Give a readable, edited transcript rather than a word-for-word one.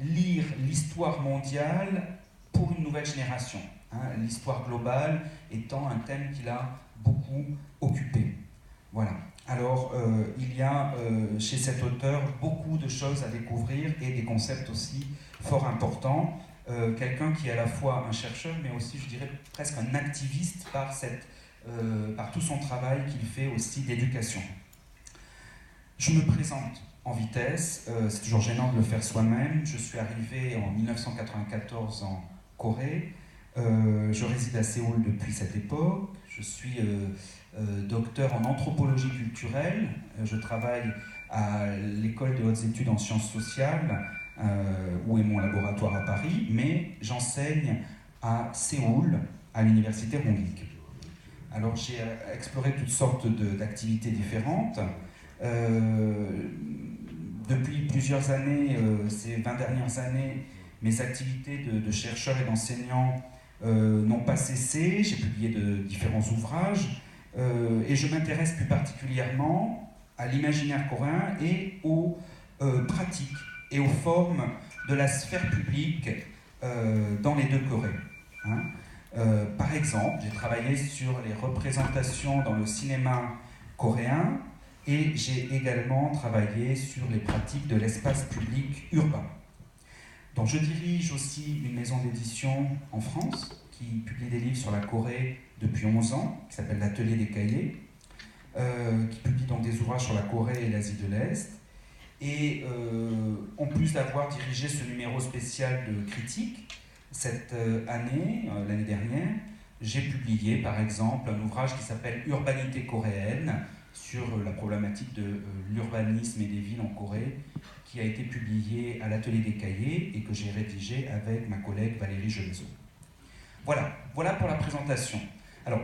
lire l'histoire mondiale pour une nouvelle génération, hein, l'histoire globale étant un thème qui l'a beaucoup occupé. Voilà. Alors, il y a chez cet auteur beaucoup de choses à découvrir et des concepts aussi fort importants. Quelqu'un qui est à la fois un chercheur, mais aussi, je dirais, presque un activiste par tout son travail qu'il fait aussi d'éducation. Je me présente en vitesse, c'est toujours gênant de le faire soi-même. Je suis arrivé en 1994 en Corée. Je réside à Séoul depuis cette époque. Je suis docteur en anthropologie culturelle. Je travaille à l'école des hautes études en sciences sociales, où est mon laboratoire à Paris, mais j'enseigne à Séoul, à l'université Hongik. Alors j'ai exploré toutes sortes d'activités différentes. Depuis plusieurs années, ces 20 dernières années, mes activités de chercheur et d'enseignant n'ont pas cessé. J'ai publié différents ouvrages et je m'intéresse plus particulièrement à l'imaginaire coréen et aux pratiques et aux formes de la sphère publique dans les deux Corées. Hein. Par exemple, j'ai travaillé sur les représentations dans le cinéma coréen et j'ai également travaillé sur les pratiques de l'espace public urbain. Donc je dirige aussi une maison d'édition en France qui publie des livres sur la Corée depuis 11 ans, qui s'appelle l'Atelier des Cahiers, qui publie donc des ouvrages sur la Corée et l'Asie de l'Est. Et en plus d'avoir dirigé ce numéro spécial de critique, cette année, l'année dernière, j'ai publié par exemple un ouvrage qui s'appelle Urbanité coréenne, sur la problématique de l'urbanisme et des villes en Corée, qui a été publié à l'Atelier des Cahiers et que j'ai rédigé avec ma collègue Valérie Gevezot. Voilà pour la présentation. Alors,